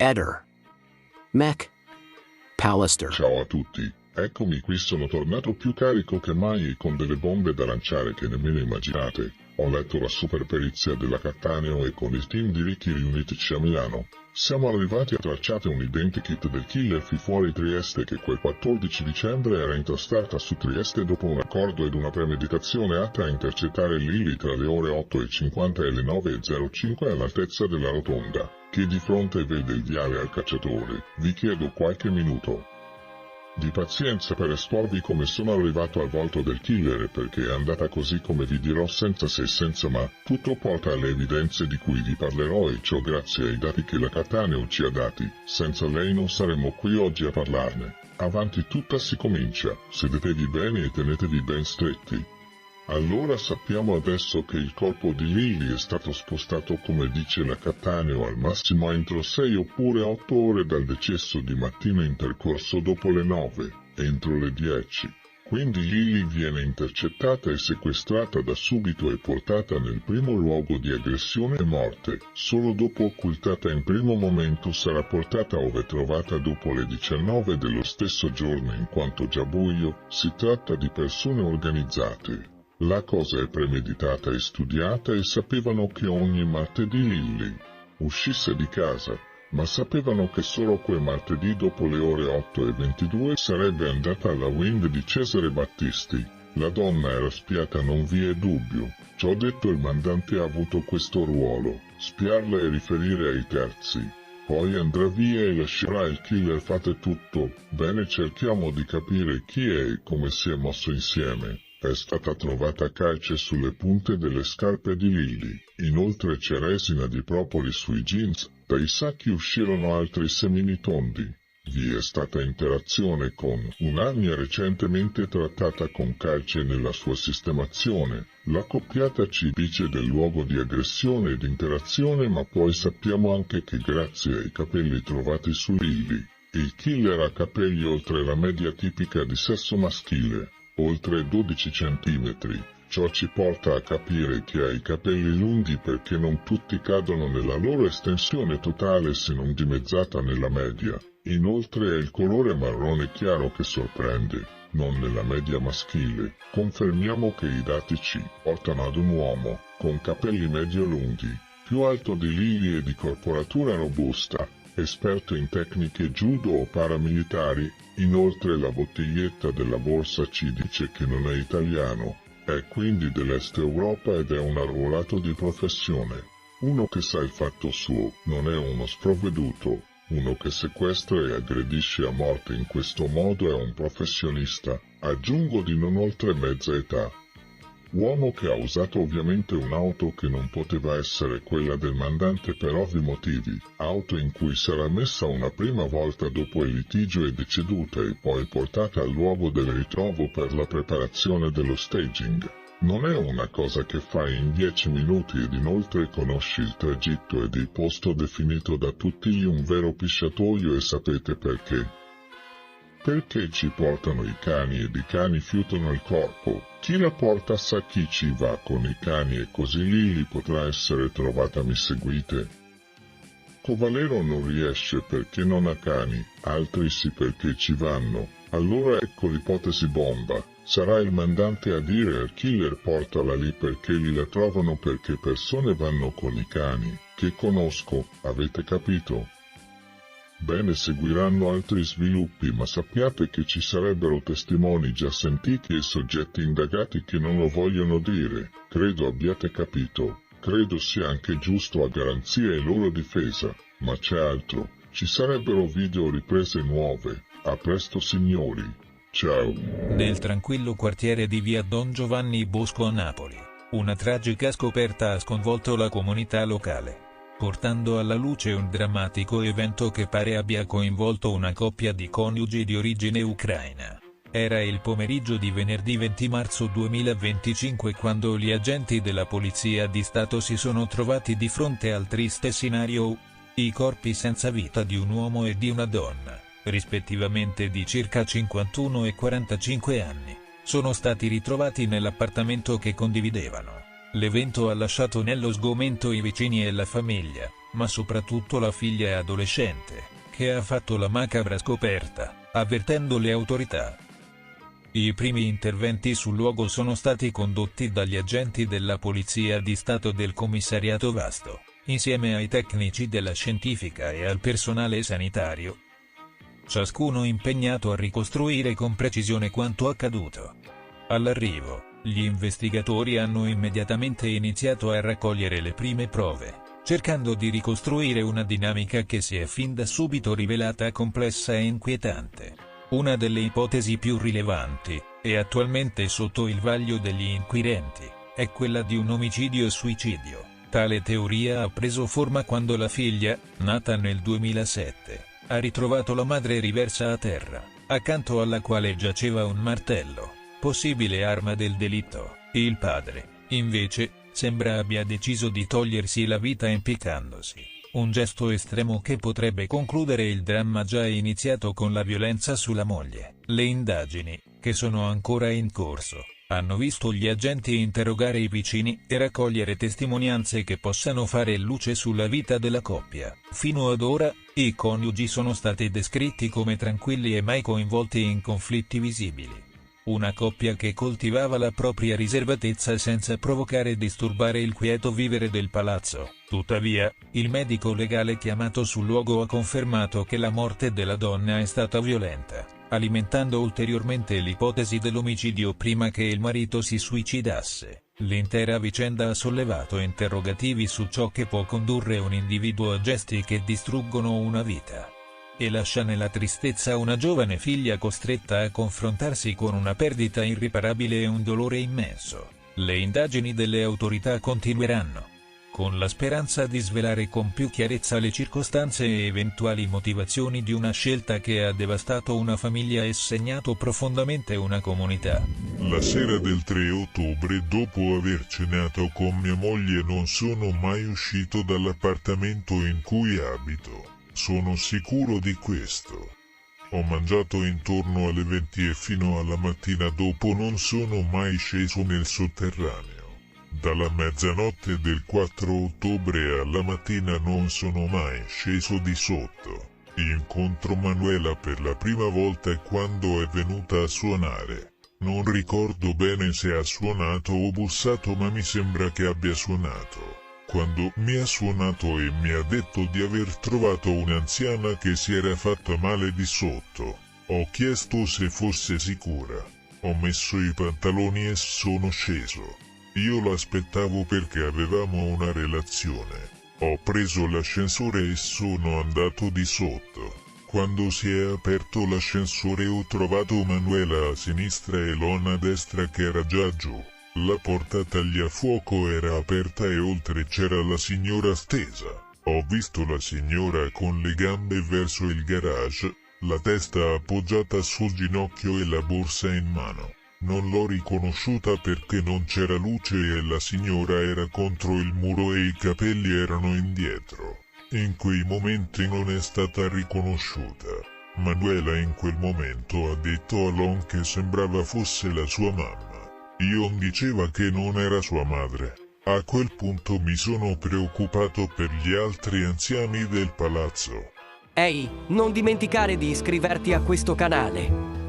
Eder. Mech. Pallister. Ciao a tutti, eccomi qui, sono tornato più carico che mai e con delle bombe da lanciare che nemmeno immaginate. Ho letto la super perizia della Cattaneo e con il team di Ricky riunitici a Milano. Siamo arrivati a tracciare un identikit del killer fuori Trieste che quel 14 dicembre era introstata su Trieste dopo un accordo ed una premeditazione atta a intercettare Lily tra le ore 8:50 e le 9:05 all'altezza della rotonda, che di fronte vede il viale al cacciatore. Vi chiedo qualche minuto di pazienza per esporvi come sono arrivato al volto del killer, perché è andata così come vi dirò, senza se e senza ma. Tutto porta alle evidenze di cui vi parlerò e ciò grazie ai dati che la Cattaneo ci ha dati. Senza lei non saremmo qui oggi a parlarne. Avanti tutta si comincia, sedetevi bene e tenetevi ben stretti. Allora sappiamo adesso che il corpo di Lily è stato spostato, come dice la Cattaneo, al massimo entro 6 oppure 8 ore dal decesso di mattina intercorso dopo le 9, entro le 10. Quindi Lily viene intercettata e sequestrata da subito e portata nel primo luogo di aggressione e morte. Solo dopo, occultata in primo momento, sarà portata ove trovata dopo le 19 dello stesso giorno, in quanto già buio. Si tratta di persone organizzate. La cosa è premeditata e studiata e sapevano che ogni martedì Lily uscisse di casa, ma sapevano che solo quel martedì dopo le ore 8:22 sarebbe andata alla Wind di Cesare Battisti. La donna era spiata, non vi è dubbio. Ciò detto, il mandante ha avuto questo ruolo: spiarla e riferire ai terzi. Poi andrà via e lascerà il killer. Fate tutto bene, cerchiamo di capire chi è e come si è mosso insieme. È stata trovata calce sulle punte delle scarpe di Lily. Inoltre c'è resina di propoli sui jeans. Dai sacchi uscirono altri semini tondi. Vi è stata interazione con un'arnia recentemente trattata con calce nella sua sistemazione. La coppiata ci dice del luogo di aggressione ed interazione, ma poi sappiamo anche che grazie ai capelli trovati su Lily, il killer ha capelli oltre la media tipica di sesso maschile, oltre 12 centimetri. Ciò ci porta a capire che ha i capelli lunghi, perché non tutti cadono nella loro estensione totale se non dimezzata nella media. Inoltre è il colore marrone chiaro che sorprende, non nella media maschile. Confermiamo che i dati ci portano ad un uomo con capelli medio lunghi, più alto di Lily e di corporatura robusta, esperto in tecniche judo o paramilitari. Inoltre la bottiglietta della borsa ci dice che non è italiano, è quindi dell'Est Europa ed è un arruolato di professione. Uno che sa il fatto suo, non è uno sprovveduto. Uno che sequestra e aggredisce a morte in questo modo è un professionista, aggiungo di non oltre mezza età. Uomo che ha usato ovviamente un'auto che non poteva essere quella del mandante per ovvi motivi, auto in cui sarà messa una prima volta dopo il litigio e deceduta e poi portata al luogo del ritrovo per la preparazione dello staging. Non è una cosa che fai in 10 minuti ed inoltre conosci il tragitto ed il posto definito da tutti, un vero pisciatoio. E sapete perché? Perché ci portano i cani ed i cani fiutano il corpo. Chi la porta sa chi ci va con i cani e così Lily potrà essere trovata. Mi seguite? Covalero non riesce perché non ha cani, altri sì perché ci vanno. Allora ecco l'ipotesi bomba. Sarà il mandante a dire al killer portala lì perché lì la trovano, perché persone vanno con i cani, che conosco, avete capito? Bene, seguiranno altri sviluppi, ma sappiate che ci sarebbero testimoni già sentiti e soggetti indagati che non lo vogliono dire. Credo abbiate capito. Credo sia anche giusto a garanzia e loro difesa. Ma c'è altro. Ci sarebbero video riprese nuove. A presto signori. Ciao. Nel tranquillo quartiere di via Don Giovanni Bosco a Napoli, una tragica scoperta ha sconvolto la comunità locale, portando alla luce un drammatico evento che pare abbia coinvolto una coppia di coniugi di origine ucraina. Era il pomeriggio di venerdì 20 marzo 2025 quando gli agenti della Polizia di Stato si sono trovati di fronte al triste scenario: i corpi senza vita di un uomo e di una donna, rispettivamente di circa 51 e 45 anni, sono stati ritrovati nell'appartamento che condividevano. L'evento ha lasciato nello sgomento i vicini e la famiglia, ma soprattutto la figlia adolescente, che ha fatto la macabra scoperta, avvertendo le autorità. I primi interventi sul luogo sono stati condotti dagli agenti della Polizia di Stato del Commissariato Vasto, insieme ai tecnici della scientifica e al personale sanitario, ciascuno impegnato a ricostruire con precisione quanto accaduto. All'arrivo, gli investigatori hanno immediatamente iniziato a raccogliere le prime prove, cercando di ricostruire una dinamica che si è fin da subito rivelata complessa e inquietante. Una delle ipotesi più rilevanti, e attualmente sotto il vaglio degli inquirenti, è quella di un omicidio-suicidio. Tale teoria ha preso forma quando la figlia, nata nel 2007, ha ritrovato la madre riversa a terra, accanto alla quale giaceva un martello, possibile arma del delitto. Il padre, invece, sembra abbia deciso di togliersi la vita impiccandosi. Un gesto estremo che potrebbe concludere il dramma già iniziato con la violenza sulla moglie. Le indagini, che sono ancora in corso, hanno visto gli agenti interrogare i vicini e raccogliere testimonianze che possano fare luce sulla vita della coppia. Fino ad ora, i coniugi sono stati descritti come tranquilli e mai coinvolti in conflitti visibili. Una coppia che coltivava la propria riservatezza senza provocare e disturbare il quieto vivere del palazzo. Tuttavia, il medico legale chiamato sul luogo ha confermato che la morte della donna è stata violenta, alimentando ulteriormente l'ipotesi dell'omicidio prima che il marito si suicidasse. L'intera vicenda ha sollevato interrogativi su ciò che può condurre un individuo a gesti che distruggono una vita e lascia nella tristezza una giovane figlia costretta a confrontarsi con una perdita irriparabile e un dolore immenso. Le indagini delle autorità continueranno, con la speranza di svelare con più chiarezza le circostanze e eventuali motivazioni di una scelta che ha devastato una famiglia e segnato profondamente una comunità. La sera del 3 ottobre, dopo aver cenato con mia moglie, non sono mai uscito dall'appartamento in cui abito. Sono sicuro di questo. Ho mangiato intorno alle 20 e fino alla mattina dopo non sono mai sceso nel sotterraneo. Dalla mezzanotte del 4 ottobre alla mattina non sono mai sceso di sotto. Incontro Manuela per la prima volta quando è venuta a suonare. Non ricordo bene se ha suonato o bussato, ma mi sembra che abbia suonato. Quando mi ha suonato e mi ha detto di aver trovato un'anziana che si era fatta male di sotto, ho chiesto se fosse sicura. Ho messo i pantaloni e sono sceso. Io l'aspettavo perché avevamo una relazione. Ho preso l'ascensore e sono andato di sotto. Quando si è aperto l'ascensore ho trovato Manuela a sinistra e Lona a destra che era già giù. La porta tagliafuoco era aperta e oltre c'era la signora stesa. Ho visto la signora con le gambe verso il garage, la testa appoggiata sul ginocchio e la borsa in mano. Non l'ho riconosciuta perché non c'era luce e la signora era contro il muro e i capelli erano indietro. In quei momenti non è stata riconosciuta. Manuela in quel momento ha detto a Lon che sembrava fosse la sua mamma. Ion diceva che non era sua madre. A quel punto mi sono preoccupato per gli altri anziani del palazzo. Ehi, non dimenticare di iscriverti a questo canale.